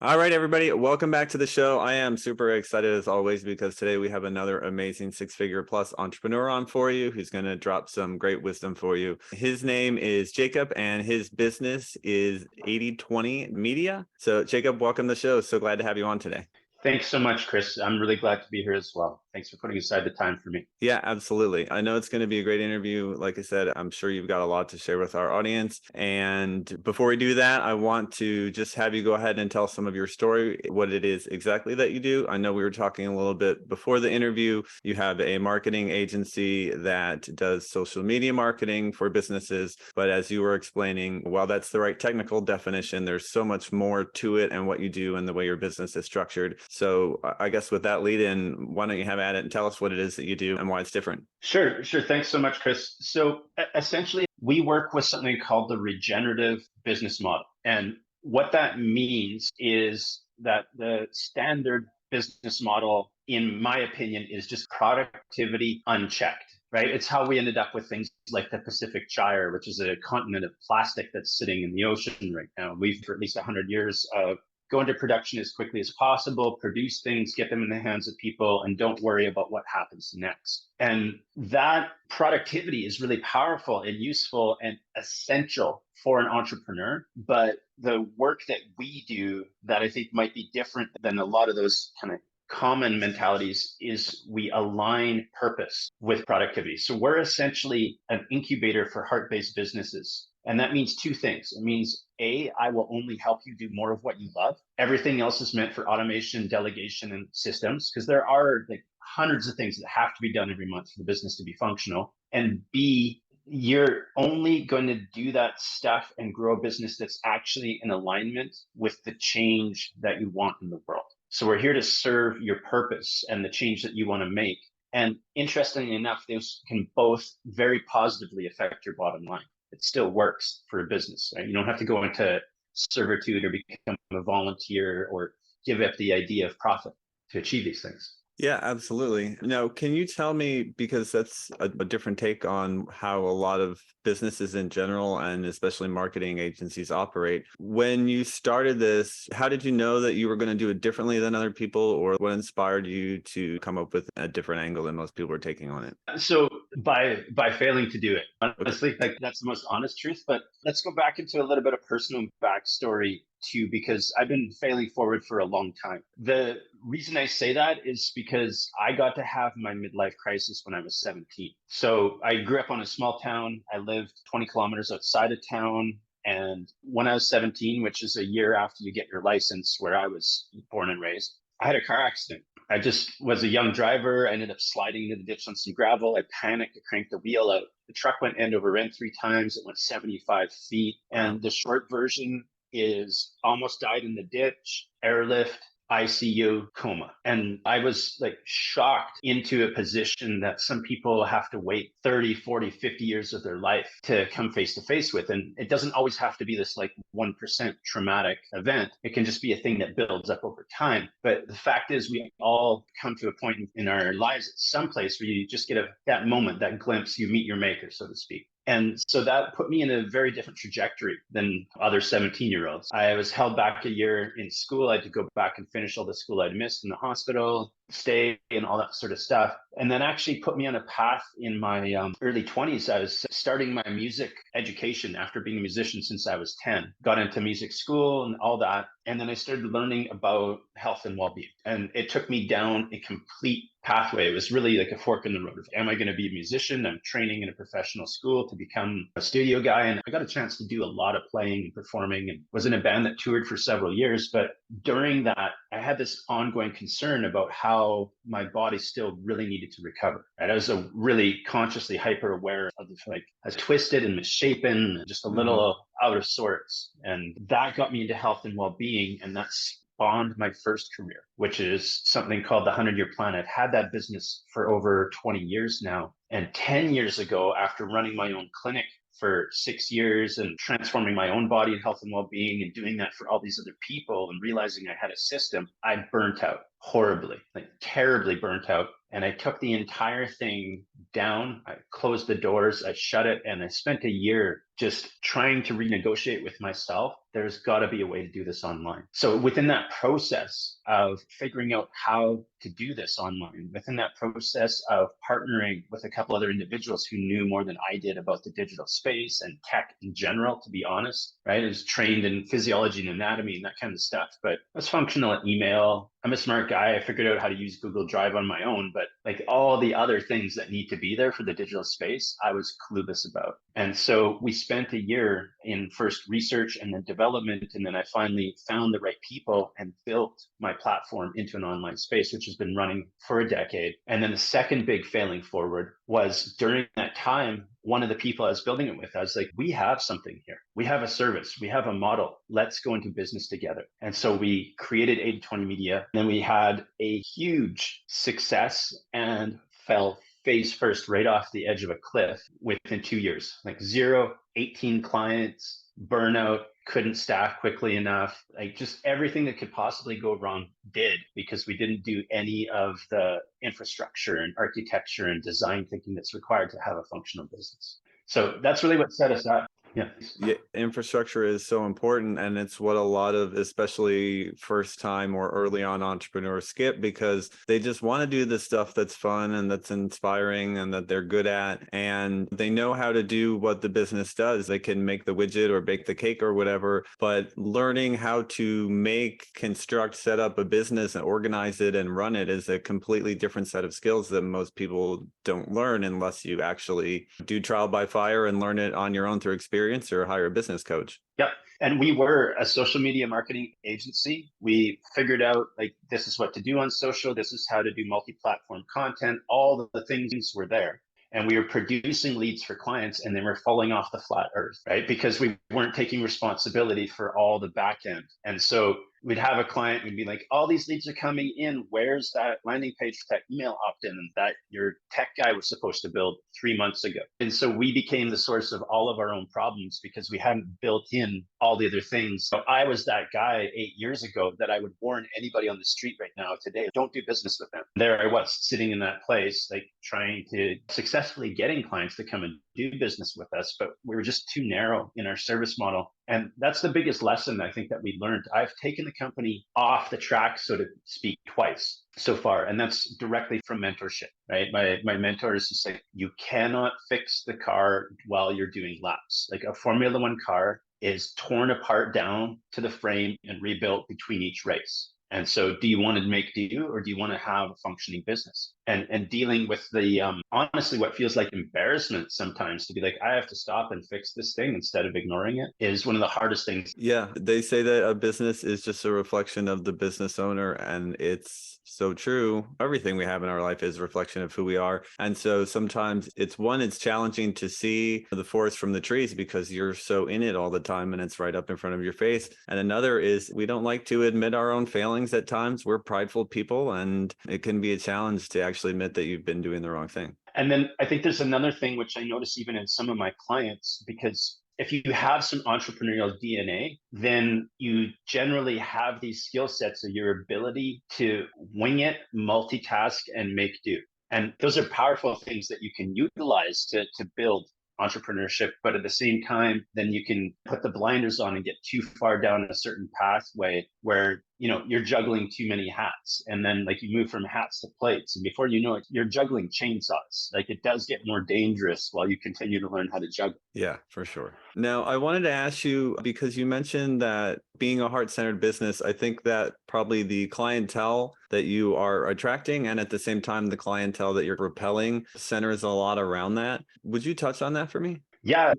All right, everybody, welcome back to the show. I am super excited as always because today we have another amazing six-figure plus entrepreneur on for you who's going to drop some great wisdom for you. His name is Jacob and his business is 80/20 Media. So, Jacob, welcome to the show. So glad to have you on today. Thanks so much, Chris. I'm really glad to be here as well. Thanks for putting aside the time for me. Yeah, absolutely. I know it's going to be a great interview. Like I said, I'm sure you've got a lot to share with our audience. And before we do that, I want to just have you go ahead and tell some of your story, what it is exactly that you do. I know we were talking a little bit before the interview. You have a marketing agency that does social media marketing for businesses. But as you were explaining, while that's the right technical definition, there's so much more to it and what you do and the way your business is structured. So I guess with that lead in, why don't you have at it and tell us what it is that you do and why it's different? Sure. Thanks so much, Chris. So essentially, we work with something called the regenerative business model. And what that means is that the standard business model, in my opinion, is just productivity unchecked. Right. It's how we ended up with things like the Pacific Gyre, which is a continent of plastic that's sitting in the ocean right now. We've for at least 100 years of go into production as quickly as possible, produce things, get them in the hands of people, and don't worry about what happens next. And that productivity is really powerful and useful and essential for an entrepreneur. But the work that we do that I think might be different than a lot of those kind of common mentalities is we align purpose with productivity. So we're essentially an incubator for heart-based businesses. And that means two things. It means A, I will only help you do more of what you love. Everything else is meant for automation, delegation, and systems, because there are like hundreds of things that have to be done every month for the business to be functional. And B, you're only going to do that stuff and grow a business that's actually in alignment with the change that you want in the world. So we're here to serve your purpose and the change that you want to make. And interestingly enough, those can both very positively affect your bottom line. It still works for a business, right? You don't have to go into servitude or become a volunteer or give up the idea of profit to achieve these things. Yeah, absolutely. Now, can you tell me, because that's a different take on how a lot of businesses in general and especially marketing agencies operate. When you started this, how did you know that you were going to do it differently than other people, or what inspired you to come up with a different angle than most people were taking on it? So by failing to do it, Okay. honestly, like that's the most honest truth. But let's go back into a little bit of personal backstory too, because I've been failing forward for a long time. The reason I say that is because I got to have my midlife crisis when I was 17. So I grew up on a small town. I lived 20 kilometers outside of town. And when I was 17, which is a year after you get your license, where I was born and raised, I had a car accident. I just was a young driver. I ended up sliding into the ditch on some gravel. I panicked. I cranked the wheel out. The truck went end over end 3 times. It went 75 feet. Wow. And the short version is almost died in the ditch, airlift, ICU, coma. And I was like shocked into a position that some people have to wait 30, 40, 50 years of their life to come face to face with. And it doesn't always have to be this like 1% traumatic event. It can just be a thing that builds up over time. But the fact is, we all come to a point in our lives at some place where you just get that moment, that glimpse, you meet your maker, so to speak. And so that put me in a very different trajectory than other 17-year-olds. I was held back a year in school. I had to go back and finish all the school I'd missed in the hospital, stay, and all that sort of stuff. And then actually put me on a path in my early 20s. I was starting my music education after being a musician since I was 10. Got into music school and all that. And then I started learning about health and well-being. And it took me down a complete pathway. It was really like a fork in the road of, am I going to be a musician? I'm training in a professional school to become a studio guy. And I got a chance to do a lot of playing and performing and was in a band that toured for several years. But during that, I had this ongoing concern about how my body still really needed to recover. Right? I was really consciously hyper aware of the, like, I was twisted and misshapen, just a Uh-huh. little out of sorts. And that got me into health and well-being. And that's spawned my first career, which is something called the 100-Year Plan. I've had that business for over 20 years now. And 10 years ago, after running my own clinic for 6 years and transforming my own body and health and well-being and doing that for all these other people and realizing I had a system, I burnt out horribly, like terribly burnt out. And I took the entire thing down. I closed the doors, I shut it, and I spent a year just trying to renegotiate with myself there's got to be a way to do this online. So within that process of figuring out how to do this online, within that process of partnering with a couple other individuals who knew more than I did about the digital space and tech in general, to be honest, right? I was trained in physiology and anatomy and that kind of stuff, but I was functional at email. I'm a smart guy. I figured out how to use Google Drive on my own, but like all the other things that need to be there for the digital space, I was clueless about. And so we spent a year in first research and then development. And then I finally found the right people and built my platform into an online space, which has been running for a decade. And then the second big failing forward was during that time, one of the people I was building it with, I was like, we have something here. We have a service. We have a model. Let's go into business together. And so we created 80/20 Media. And then we had a huge success and fell face first right off the edge of a cliff within 2 years, like 0, 18 clients, burnout, couldn't staff quickly enough, like just everything that could possibly go wrong did, because we didn't do any of the infrastructure and architecture and design thinking that's required to have a functional business. So that's really what set us up. Yeah. Yeah, infrastructure is so important, and it's what a lot of, especially first time or early on entrepreneurs skip, because they just want to do the stuff that's fun and that's inspiring and that they're good at, and they know how to do what the business does. They can make the widget or bake the cake or whatever, but learning how to make, construct, set up a business and organize it and run it is a completely different set of skills that most people don't learn unless you actually do trial by fire and learn it on your own through experience or hire a business coach. Yep. And we were a social media marketing agency. We figured out like, this is what to do on social. This is how to do multi-platform content. All the things were there. And we were producing leads for clients and they were falling off the flat earth, right? Because we weren't taking responsibility for all the back end. And so we'd have a client, we'd be like, all these leads are coming in. Where's that landing page for that email opt-in that your tech guy was supposed to build 3 months ago? And so we became the source of all of our own problems because we hadn't built in all the other things. So I was that guy 8 years ago that I would warn anybody on the street right now today, don't do business with them. There I was sitting in that place, like trying to successfully getting clients to come and do business with us, but we were just too narrow in our service model. And that's the biggest lesson I think that we learned. I've taken the company off the track, so to speak, twice so far. And that's directly from mentorship, right? My mentor is just like, you cannot fix the car while you're doing laps. Like a Formula One car is torn apart down to the frame and rebuilt between each race. And so do you want to make do or do you want to have a functioning business? And dealing with the, honestly, what feels like embarrassment sometimes to be like, I have to stop and fix this thing instead of ignoring it is one of the hardest things. Yeah, they say that a business is just a reflection of the business owner, and it's so true. Everything we have in our life is a reflection of who we are. And so sometimes it's challenging to see the forest from the trees because you're so in it all the time and it's right up in front of your face. And another is we don't like to admit our own failings at times. We're prideful people, and it can be a challenge to actually admit that you've been doing the wrong thing. And then I think there's another thing which I notice even in some of my clients, because if you have some entrepreneurial DNA, then you generally have these skill sets of your ability to wing it, multitask, and make do. And those are powerful things that you can utilize to build entrepreneurship. But at the same time, then you can put the blinders on and get too far down a certain pathway where you're juggling too many hats, and then like you move from hats to plates, and before you know it, you're juggling chainsaws. Like it does get more dangerous while you continue to learn how to juggle. Yeah, for sure. Now, I wanted to ask you, because you mentioned that being a heart-centered business, I think that probably the clientele that you are attracting and at the same time the clientele that you're repelling centers a lot around that. Would you touch on that for me? Yeah,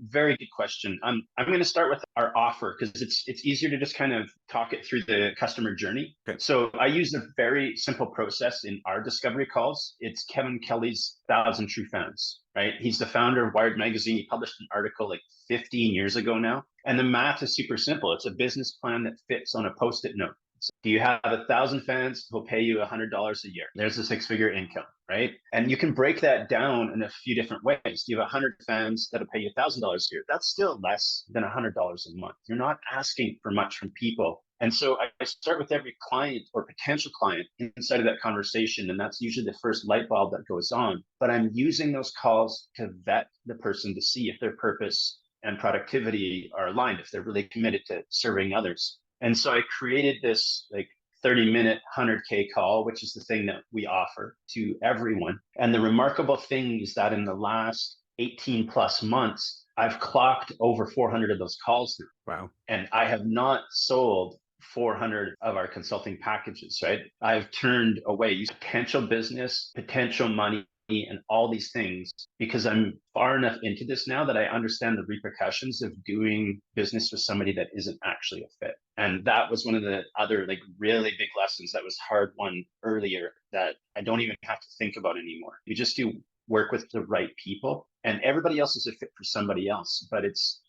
very good question. I'm going to start with our offer because it's easier to just kind of talk it through the customer journey. Okay. So I use a very simple process in our discovery calls. It's Kevin Kelly's 1,000 True Fans, right? He's the founder of Wired Magazine. He published an article like 15 years ago now. And the math is super simple. It's a business plan that fits on a Post-it note. So do you have 1,000 fans who'll pay you $100 a year? There's a six-figure income, right? And you can break that down in a few different ways. You have 100 fans that'll pay you $1,000 a year. That's still less than $100 a month. You're not asking for much from people. And so I start with every client or potential client inside of that conversation. And that's usually the first light bulb that goes on. But I'm using those calls to vet the person to see if their purpose and productivity are aligned, if they're really committed to serving others. And so I created this like 30-minute 100K call, which is the thing that we offer to everyone. And the remarkable thing is that in the last 18 plus months, I've clocked over 400 of those calls through. Wow. And I have not sold 400 of our consulting packages, right? I've turned away potential business, potential money, and all these things because I'm far enough into this now that I understand the repercussions of doing business with somebody that isn't actually a fit. And that was one of the other like really big lessons that was hard won earlier that I don't even have to think about anymore. You just do work with the right people, and everybody else is a fit for somebody else, but it's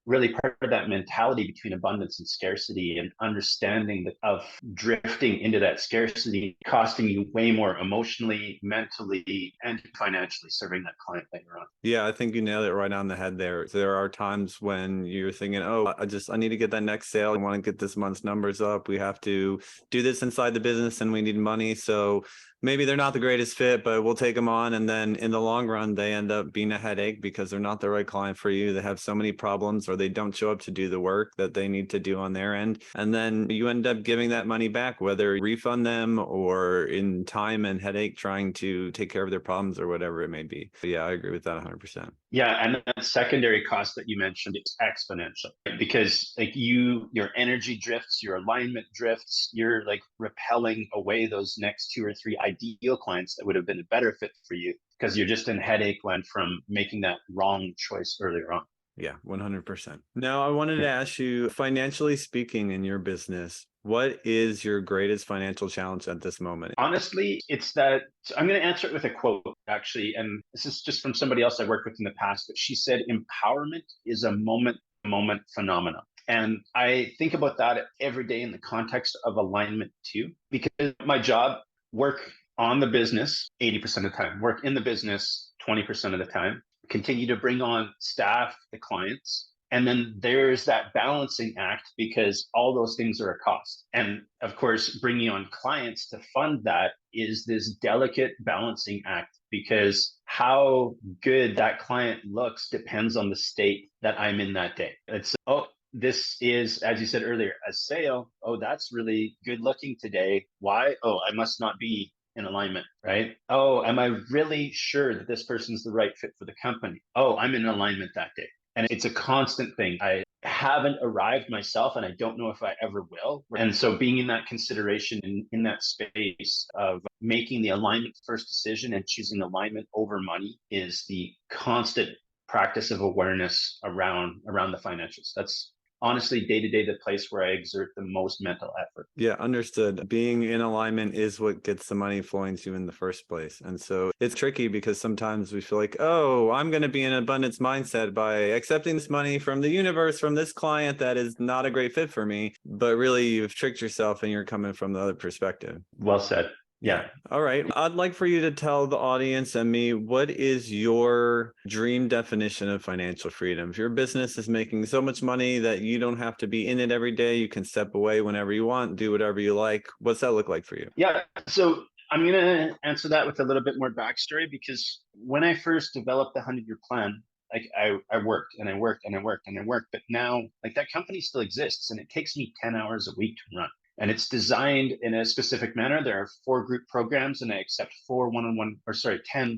really part of that mentality between abundance and scarcity, and understanding of drifting into that scarcity costing you way more emotionally, mentally, and financially serving that client later on. Yeah, I think you nailed it right on the head there. There are times when you're thinking, oh, I need to get that next sale. I want to get this month's numbers up. We have to do this inside the business and we need money. So maybe they're not the greatest fit, but we'll take them on. And then in the long run, they end up being a headache because they're not the right client for you. They have so many problems, or they don't show up to do the work that they need to do on their end. And then you end up giving that money back, whether you refund them or in time and headache trying to take care of their problems or whatever it may be. But yeah, I agree with that 100%. Yeah, and that secondary cost that you mentioned is exponential because like your energy drifts, your alignment drifts, you're like repelling away those next 2 or 3 ideal clients that would have been a better fit for you because you're just in headache land from making that wrong choice earlier on. Yeah, 100%. Now, I wanted to ask you, financially speaking, in your business, what is your greatest financial challenge at this moment? Honestly, it's that so I'm going to answer it with a quote, actually. And this is just from somebody else I worked with in the past, but she said, empowerment is a moment to moment phenomenon. And I think about that every day in the context of alignment too, because my job, work on the business 80% of the time, work in the business 20% of the time, continue to bring on staff, the clients. And then there's that balancing act because all those things are a cost. And of course, bringing on clients to fund that is this delicate balancing act because how good that client looks depends on the state that I'm in that day. It's, oh, this is, as you said earlier, a sale. Oh, that's really good looking today. Why? Oh, I must not be in alignment, right? Oh, am I really sure that this person's the right fit for the company? Oh, I'm in alignment that day. And it's a constant thing. I haven't arrived myself, and I don't know if I ever will. And so being in that consideration and in that space of making the alignment first decision and choosing alignment over money is the constant practice of awareness around the financials. That's honestly day to day the place where I exert the most mental effort. Yeah, understood. Being in alignment is what gets the money flowing to you in the first place. And so it's tricky because sometimes we feel like, oh, I'm going to be in an abundance mindset by accepting this money from the universe, from this client that is not a great fit for me. But really, you've tricked yourself and you're coming from the other perspective. Well said. Yeah. All right. I'd like for you to tell the audience and me, what is your dream definition of financial freedom? If your business is making so much money that you don't have to be in it every day, you can step away whenever you want, do whatever you like. What's that look like for you? Yeah. So I'm going to answer that with a little bit more backstory because when I first developed the 100-year plan, like I worked and I worked and I worked and I worked, but now like that company still exists and it takes me 10 hours a week to run. And it's designed in a specific manner. There are 4 group programs and I accept 10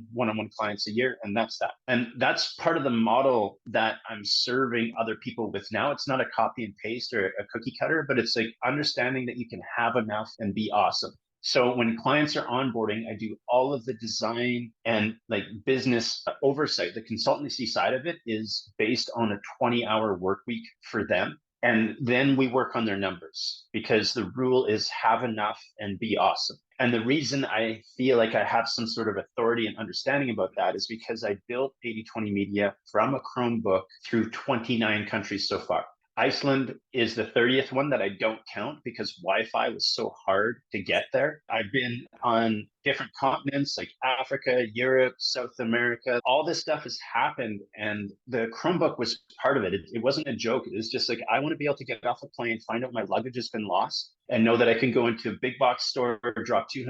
one-on-one clients a year. And that's that. And that's part of the model that I'm serving other people with now. It's not a copy and paste or a cookie cutter, but it's like understanding that you can have enough and be awesome. So when clients are onboarding, I do all of the design and like business oversight. The consultancy side of it is based on a 20-hour work week for them. And then we work on their numbers because the rule is have enough and be awesome. And the reason I feel like I have some sort of authority and understanding about that is because I built 80/20 Media from a Chromebook through 29 countries so far. Iceland is the 30th one that I don't count because Wi-Fi was so hard to get there. I've been on different continents like Africa, Europe, South America. All this stuff has happened and the Chromebook was part of it. It wasn't a joke. It was just like, I want to be able to get off a plane, find out my luggage has been lost and know that I can go into a big box store, drop $200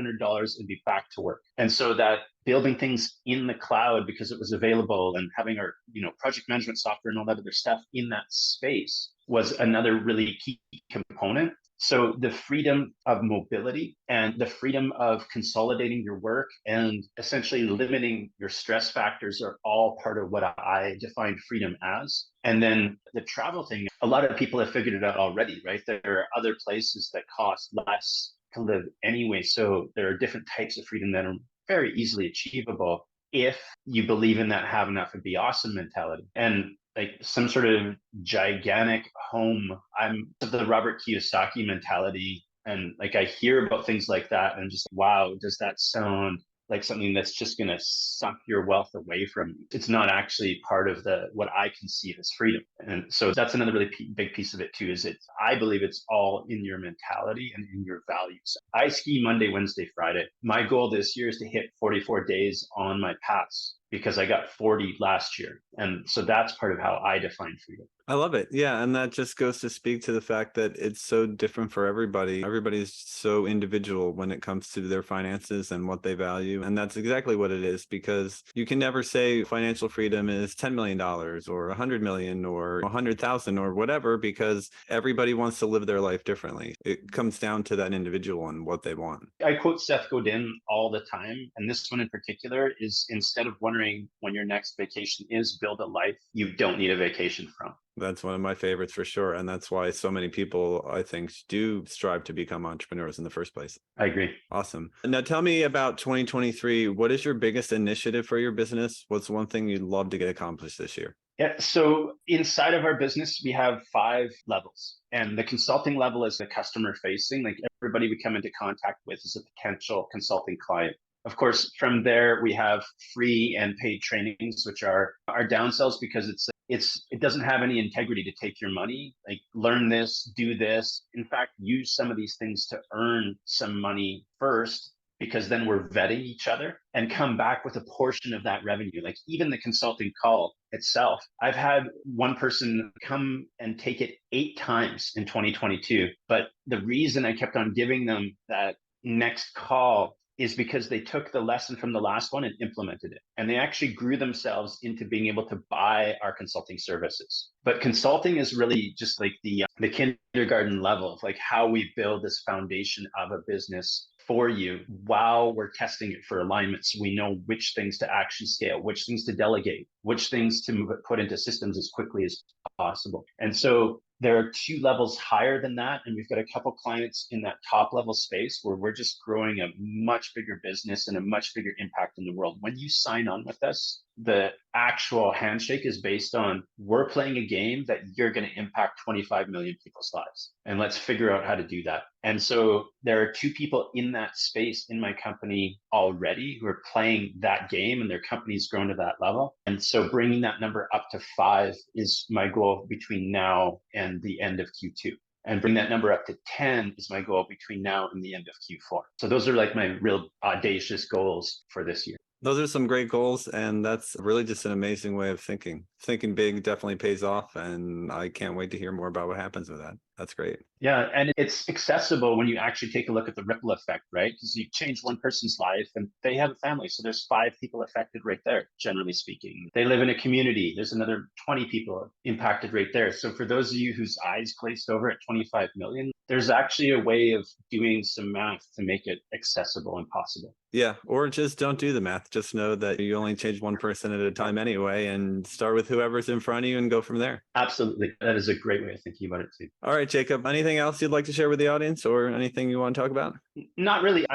and be back to work. And so that building things in the cloud because it was available and having our, project management software and all that other stuff in that space was another really key component. So the freedom of mobility and the freedom of consolidating your work and essentially limiting your stress factors are all part of what I define freedom as. And then the travel thing, a lot of people have figured it out already, right? There are other places that cost less to live anyway. So there are different types of freedom that are very easily achievable if you believe in that have enough would be awesome mentality. And like some sort of gigantic home. I'm of the Robert Kiyosaki mentality. And like I hear about things like that and just, wow, does that sound like something that's just going to suck your wealth away from you? It's not actually part of what I conceive as freedom. And so that's another really big piece of it too, is I believe it's all in your mentality and in your values. I ski Monday, Wednesday, Friday. My goal this year is to hit 44 days on my pass because I got 40 last year. And so that's part of how I define freedom. I love it. Yeah. And that just goes to speak to the fact that it's so different for everybody. Everybody's so individual when it comes to their finances and what they value. And that's exactly what it is, because you can never say financial freedom is $10 million or 100 million or 100,000 or whatever, because everybody wants to live their life differently. It comes down to that individual and what they want. I quote Seth Godin all the time. And this one in particular is, instead of wondering when your next vacation is, build a life you don't need a vacation from. That's one of my favorites for sure. And that's why so many people, I think, do strive to become entrepreneurs in the first place. I agree. Awesome. Now tell me about 2023. What is your biggest initiative for your business? What's one thing you'd love to get accomplished this year? Yeah, so inside of our business, we have 5 levels. And the consulting level is the customer facing, like everybody we come into contact with is a potential consulting client. Of course, from there, we have free and paid trainings, which are our downsells because it doesn't have any integrity to take your money. Like learn this, do this. In fact, use some of these things to earn some money first, because then we're vetting each other and come back with a portion of that revenue. Like even the consulting call itself, I've had one person come and take it 8 times in 2022. But the reason I kept on giving them that next call is because they took the lesson from the last one and implemented it. And they actually grew themselves into being able to buy our consulting services. But consulting is really just like the kindergarten level of like how we build this foundation of a business for you while we're testing it for alignment. So we know which things to actually scale, which things to delegate, which things to put into systems as quickly as possible. And so there are 2 levels higher than that. And we've got a couple clients in that top level space where we're just growing a much bigger business and a much bigger impact in the world. When you sign on with us, the actual handshake is based on, we're playing a game that you're going to impact 25 million people's lives. And let's figure out how to do that. And so there are 2 people in that space in my company already who are playing that game, and their company's grown to that level. And so bringing that number up to 5 is my goal between now and the end of Q2. And bring that number up to 10 is my goal between now and the end of Q4. So those are like my real audacious goals for this year. Those are some great goals, and that's really just an amazing way of thinking. Thinking big definitely pays off, and I can't wait to hear more about what happens with that. That's great. Yeah, and it's accessible when you actually take a look at the ripple effect, right? Because you change one person's life and they have a family. So there's 5 people affected right there, generally speaking. They live in a community. There's another 20 people impacted right there. So for those of you whose eyes glazed over at 25 million, there's actually a way of doing some math to make it accessible and possible. Yeah, or just don't do the math. Just know that you only change one person at a time anyway, and start with whoever's in front of you and go from there. Absolutely. That is a great way of thinking about it too. All right, Jacob, anything else you'd like to share with the audience, or anything you want to talk about? Not really.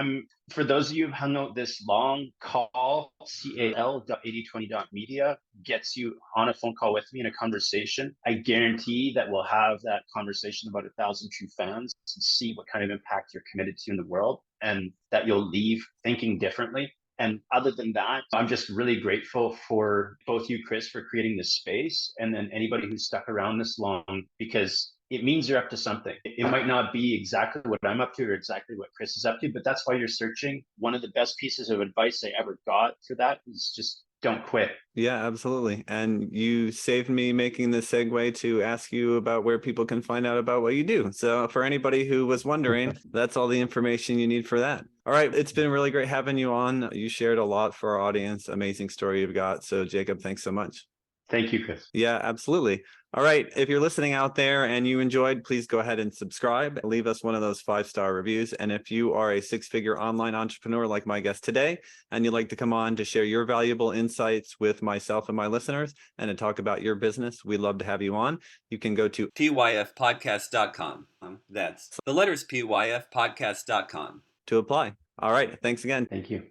For those of you who've hung out this long, call cal.8020.media gets you on a phone call with me in a conversation. I guarantee that we'll have that conversation about 1,000 true fans and see what kind of impact you're committed to in the world, and that you'll leave thinking differently. And other than that, I'm just really grateful for both you, Chris, for creating this space, and then anybody who's stuck around this long, because it means you're up to something. It might not be exactly what I'm up to or exactly what Chris is up to, but that's why you're searching. One of the best pieces of advice I ever got for that is just don't quit. Yeah, absolutely. And you saved me making the segue to ask you about where people can find out about what you do. So, for anybody who was wondering, that's all the information you need for that. All right. It's been really great having you on. You shared a lot for our audience. Amazing story you've got. So, Jacob, thanks so much. Thank you, Chris. Yeah, absolutely. All right. If you're listening out there and you enjoyed, please go ahead and subscribe. Leave us one of those 5-star reviews. And if you are a 6-figure online entrepreneur like my guest today, and you'd like to come on to share your valuable insights with myself and my listeners and to talk about your business, we'd love to have you on. You can go to pyfpodcast.com. That's the letters pyfpodcast.com to apply. All right. Thanks again. Thank you.